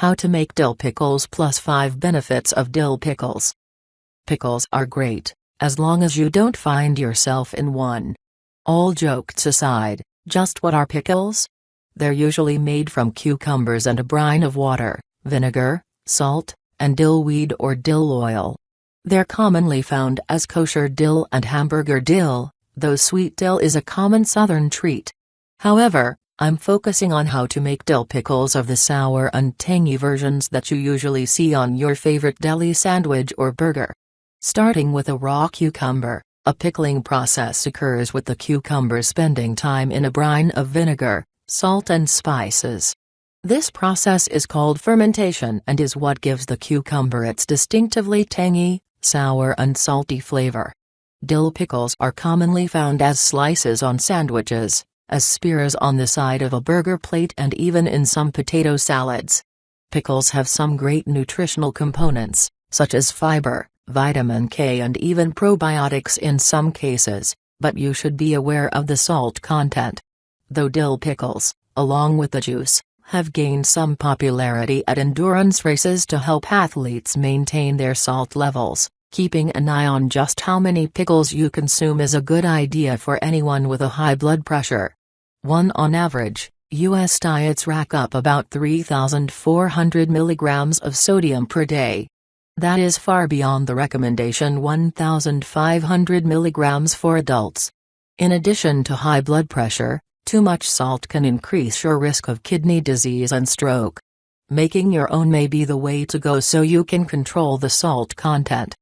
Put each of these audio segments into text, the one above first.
How to make dill pickles plus 5 benefits of dill pickles. Pickles are great, as long as you don't find yourself in one. All jokes aside, just what are pickles? They're usually made from cucumbers and a brine of water, vinegar, salt, and dill weed or dill oil. They're commonly found as kosher dill and hamburger dill, though sweet dill is a common southern treat. However, I'm focusing on how to make dill pickles of the sour and tangy versions that you usually see on your favorite deli sandwich or burger. Starting with a raw cucumber, a pickling process occurs with the cucumber spending time in a brine of vinegar, salt and spices. This process is called fermentation and is what gives the cucumber its distinctively tangy, sour and salty flavor. Dill pickles are commonly found as slices on sandwiches, as spears on the side of a burger plate and even in some potato salads. Pickles have some great nutritional components, such as fiber, vitamin K and even probiotics in some cases, but you should be aware of the salt content. Though dill pickles, along with the juice, have gained some popularity at endurance races to help athletes maintain their salt levels, keeping an eye on just how many pickles you consume is a good idea for anyone with a high blood pressure. On average, U.S. diets rack up about 3,400 milligrams of sodium per day. That is far beyond the recommendation 1,500 milligrams for adults. In addition to high blood pressure, too much salt can increase your risk of kidney disease and stroke. Making your own may be the way to go so you can control the salt content.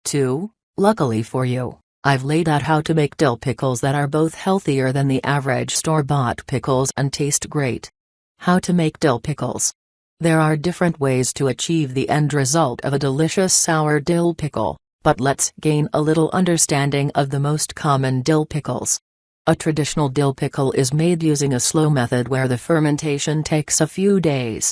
2. Luckily for you, I've laid out how to make dill pickles that are both healthier than the average store-bought pickles and taste great. How to make dill pickles. There are different ways to achieve the end result of a delicious sour dill pickle, but let's gain a little understanding of the most common dill pickles. A traditional dill pickle is made using a slow method where the fermentation takes a few days.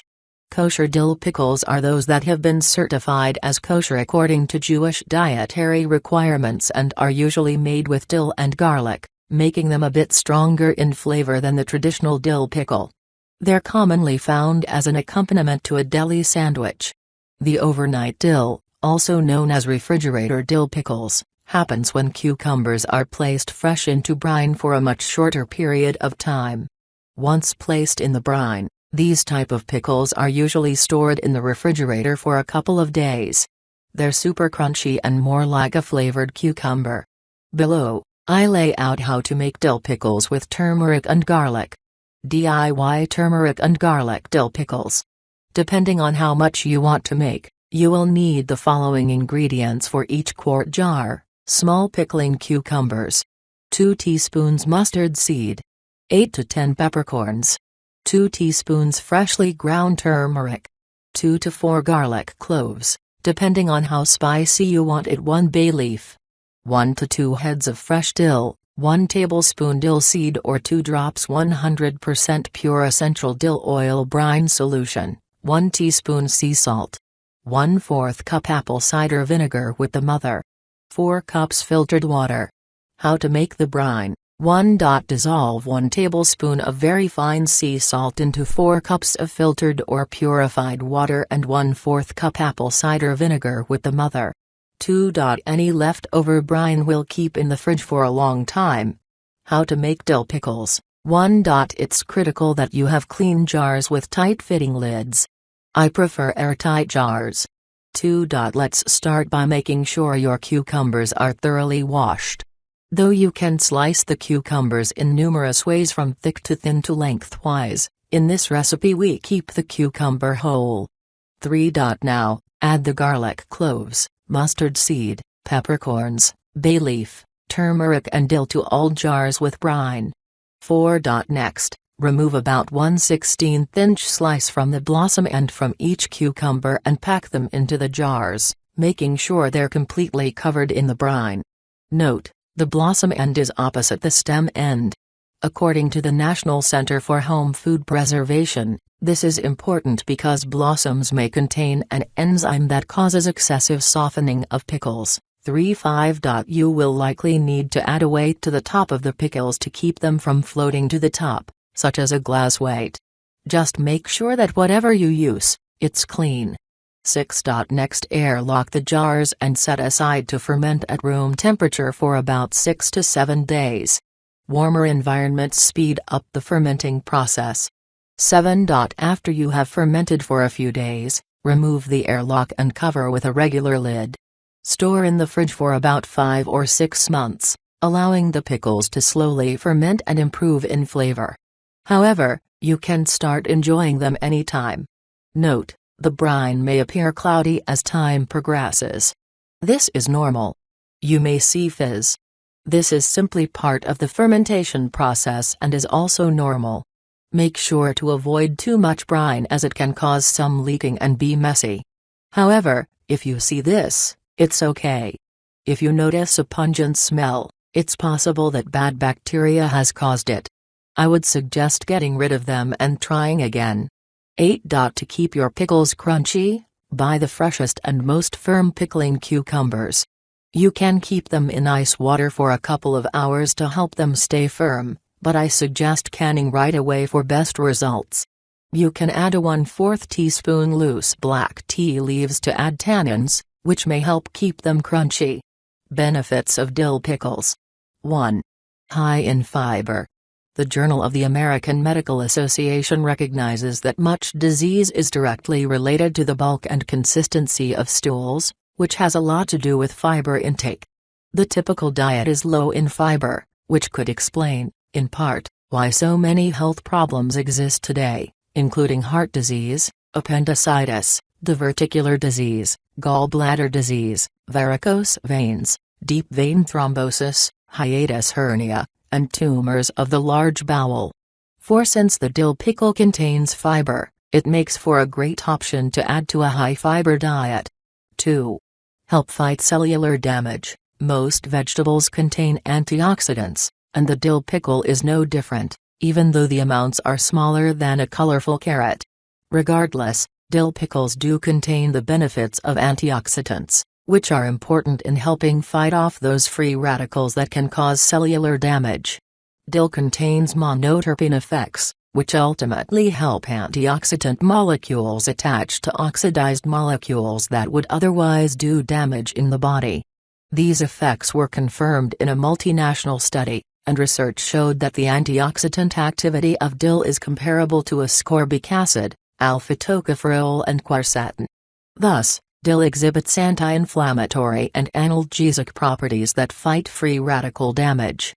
Kosher dill pickles are those that have been certified as kosher according to Jewish dietary requirements and are usually made with dill and garlic, making them a bit stronger in flavor than the traditional dill pickle. They're commonly found as an accompaniment to a deli sandwich. The overnight dill, also known as refrigerator dill pickles, happens when cucumbers are placed fresh into brine for a much shorter period of time. Once placed in the brine, these type of pickles are usually stored in the refrigerator for a couple of days. They're super crunchy and more like a flavored cucumber. Below, I lay out how to make dill pickles with turmeric and garlic. DIY turmeric and garlic dill pickles. Depending on how much you want to make, you will need the following ingredients for each quart jar: small pickling cucumbers, 2 teaspoons mustard seed, 8 to 10 peppercorns, 2 teaspoons freshly ground turmeric, 2 to 4 garlic cloves, depending on how spicy you want it, 1 bay leaf, 1 to 2 heads of fresh dill, 1 tablespoon dill seed or 2 drops 100% pure essential dill oil brine solution, 1 teaspoon sea salt, 1/4 cup apple cider vinegar with the mother, 4 cups filtered water. How to make the brine. 1. Dissolve 1 tablespoon of very fine sea salt into 4 cups of filtered or purified water and 1/4 cup apple cider vinegar with the mother. 2. Any leftover brine will keep in the fridge for a long time. How to make dill pickles. 1. It's critical that you have clean jars with tight-fitting lids. I prefer airtight jars. 2. Let's start by making sure your cucumbers are thoroughly washed. Though you can slice the cucumbers in numerous ways from thick to thin to lengthwise, in this recipe we keep the cucumber whole. 3. Now, add the garlic cloves, mustard seed, peppercorns, bay leaf, turmeric and dill to all jars with brine. 4. Next, remove about 1/16 inch slice from the blossom end from each cucumber and pack them into the jars, making sure they're completely covered in the brine. Note: the blossom end is opposite the stem end. According to the National Center for Home Food Preservation, this is important because blossoms may contain an enzyme that causes excessive softening of pickles. 3-5. You will likely need to add a weight to the top of the pickles to keep them from floating to the top, such as a glass weight. Just make sure that whatever you use, It's clean. 6. Next, airlock the jars and set aside to ferment at room temperature for about 6 to 7 days. Warmer environments speed up the fermenting process. 7. After you have fermented for a few days, remove the airlock and cover with a regular lid. Store in the fridge for about 5 or 6 months, allowing the pickles to slowly ferment and improve in flavor. However, you can start enjoying them anytime. Note: the brine may appear cloudy as time progresses. This is normal. You may see fizz. This is simply part of the fermentation process and is also normal. Make sure to avoid too much brine as it can cause some leaking and be messy. However, if you see this, it's okay. If you notice a pungent smell, it's possible that bad bacteria has caused it. I would suggest getting rid of them and trying again. 8. To keep your pickles crunchy, buy the freshest and most firm pickling cucumbers. You can keep them in ice water for a couple of hours to help them stay firm, but I suggest canning right away for best results. You can add a 1/4 teaspoon loose black tea leaves to add tannins, which may help keep them crunchy. Benefits of dill pickles. 1. High in fiber. The Journal of the American Medical Association recognizes that much disease is directly related to the bulk and consistency of stools, which has a lot to do with fiber intake. The typical diet is low in fiber, which could explain, in part, why so many health problems exist today, including heart disease, appendicitis, diverticular disease, gallbladder disease, varicose veins, deep vein thrombosis, hiatus hernia, and tumors of the large bowel. For since the dill pickle contains fiber, it makes for a great option to add to a high-fiber diet. 2. Help fight cellular damage. Most vegetables contain antioxidants, and the dill pickle is no different, even though the amounts are smaller than a colorful carrot. Regardless, dill pickles do contain the benefits of antioxidants, which are important in helping fight off those free radicals that can cause cellular damage. Dill contains monoterpene effects, which ultimately help antioxidant molecules attach to oxidized molecules that would otherwise do damage in the body. These effects were confirmed in a multinational study, and research showed that the antioxidant activity of dill is comparable to ascorbic acid, alpha-tocopherol and quercetin. Thus, dill exhibits anti-inflammatory and analgesic properties that fight free radical damage.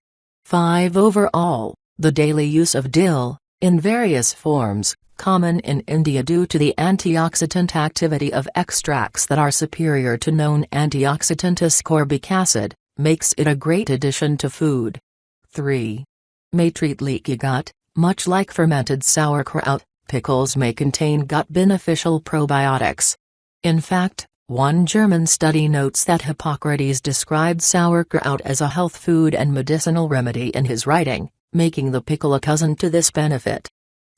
5. Overall, the daily use of dill, in various forms, common in India due to the antioxidant activity of extracts that are superior to known antioxidant ascorbic acid, makes it a great addition to food. 3. May treat leaky gut. Much like fermented sauerkraut, pickles may contain gut-beneficial probiotics. In fact, one German study notes that Hippocrates described sauerkraut as a health food and medicinal remedy in his writing, making the pickle a cousin to this benefit.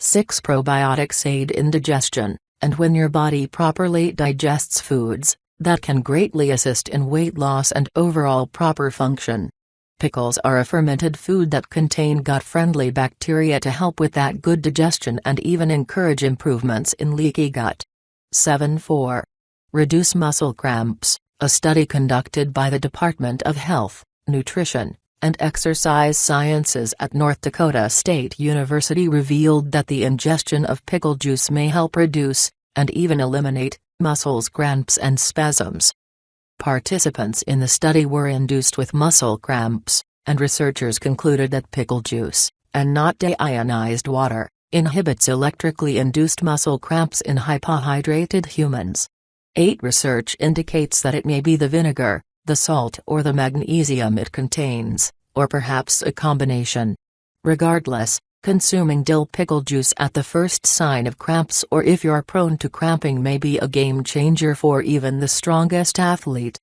6. Probiotics aid in digestion, and when your body properly digests foods, that can greatly assist in weight loss and overall proper function. Pickles are a fermented food that contain gut-friendly bacteria to help with that good digestion and even encourage improvements in leaky gut. 7. Reduce muscle cramps. A study conducted by the Department of Health, Nutrition, and Exercise Sciences at North Dakota State University revealed that the ingestion of pickle juice may help reduce, and even eliminate, muscle cramps and spasms. Participants in the study were induced with muscle cramps, and researchers concluded that pickle juice, and not deionized water, inhibits electrically induced muscle cramps in hypohydrated humans. 8. Research indicates that it may be the vinegar, the salt or the magnesium it contains, or perhaps a combination. Regardless, consuming dill pickle juice at the first sign of cramps or if you're prone to cramping may be a game changer for even the strongest athlete.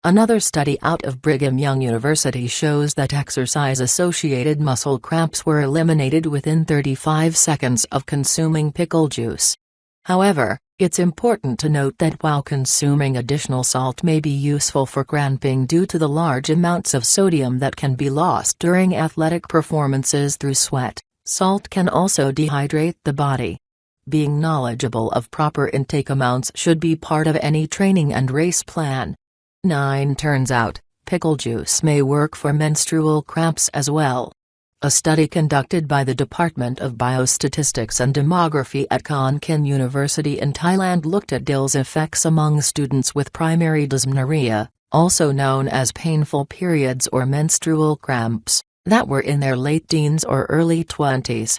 Another study out of Brigham Young University shows that exercise-associated muscle cramps were eliminated within 35 seconds of consuming pickle juice. However, it's important to note that while consuming additional salt may be useful for cramping due to the large amounts of sodium that can be lost during athletic performances through sweat, salt can also dehydrate the body. Being knowledgeable of proper intake amounts should be part of any training and race plan. 9. Turns out, pickle juice may work for menstrual cramps as well. A study conducted by the Department of Biostatistics and Demography at Khon Kaen University in Thailand looked at dill's effects among students with primary dysmenorrhea, also known as painful periods or menstrual cramps, that were in their late teens or early 20s.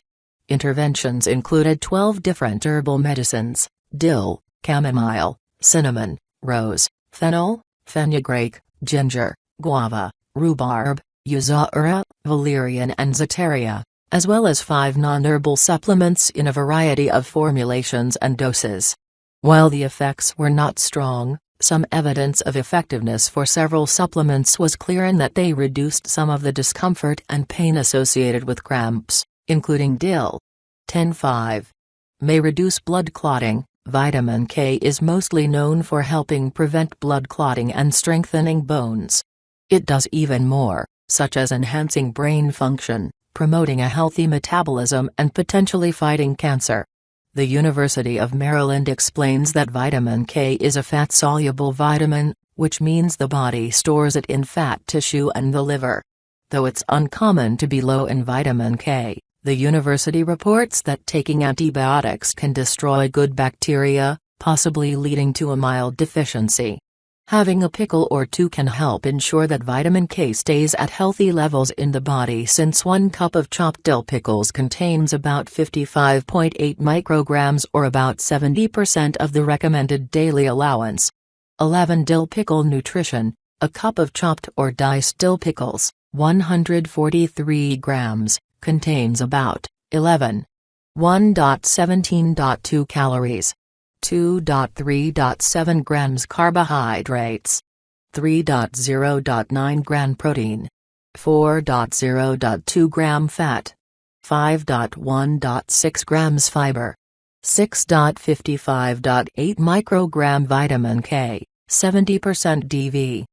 Interventions included 12 different herbal medicines: dill, chamomile, cinnamon, rose, fennel, fenugreek, ginger, guava, rhubarb, yuzu ura, valerian and zetiria, as well as 5 non-herbal supplements in a variety of formulations and doses. While the effects were not strong, some evidence of effectiveness for several supplements was clear in that they reduced some of the discomfort and pain associated with cramps, including dill. 10.5. May reduce blood clotting. Vitamin K is mostly known for helping prevent blood clotting and strengthening bones. It does even more, such as enhancing brain function, promoting a healthy metabolism and potentially fighting cancer. The University of Maryland explains that vitamin K is a fat-soluble vitamin, which means the body stores it in fat tissue and the liver. Though it's uncommon to be low in vitamin K, the university reports that taking antibiotics can destroy good bacteria, possibly leading to a mild deficiency. Having a pickle or two can help ensure that vitamin K stays at healthy levels in the body, since 1 cup of chopped dill pickles contains about 55.8 micrograms or about 70% of the recommended daily allowance. 11. Dill pickle nutrition. A cup of chopped or diced dill pickles, 143 grams, contains about 1.17.2 calories. 2.3.7 grams carbohydrates, 3.0.9 gram protein, 4.0.2 gram fat, 5.1.6 grams fiber, 6.55.8 microgram vitamin K, 70% DV,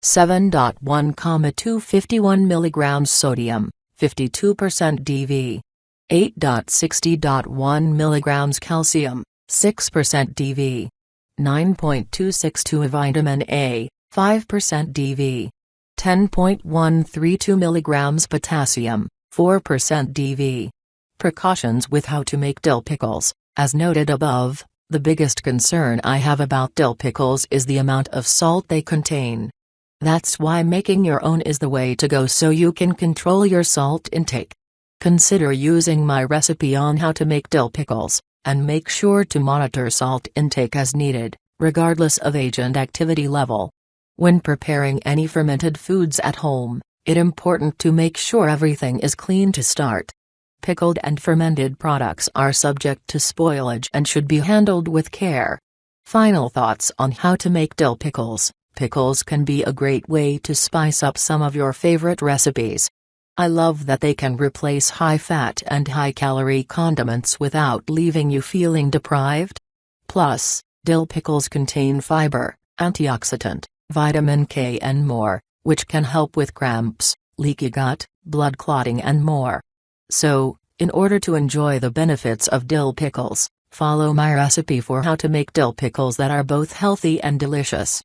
7.1,251 milligrams sodium, 52% DV, 8.60.1 milligrams calcium, 6% DV, 9.262 vitamin A, 5% DV, 10.132 milligrams potassium, 4% DV. Precautions with how to make dill pickles. As noted above, the biggest concern I have about dill pickles is the amount of salt they contain. That's why making your own is the way to go, so you can control your salt intake. Consider using my recipe on how to make dill pickles, and make sure to monitor salt intake as needed, regardless of age and activity level. When preparing any fermented foods at home, it's important to make sure everything is clean to start. Pickled and fermented products are subject to spoilage and should be handled with care. Final thoughts on how to make dill pickles. Pickles can be a great way to spice up some of your favorite recipes. I love that they can replace high-fat and high-calorie condiments without leaving you feeling deprived. Plus, dill pickles contain fiber, antioxidant, vitamin K and more, which can help with cramps, leaky gut, blood clotting and more. So, in order to enjoy the benefits of dill pickles, follow my recipe for how to make dill pickles that are both healthy and delicious.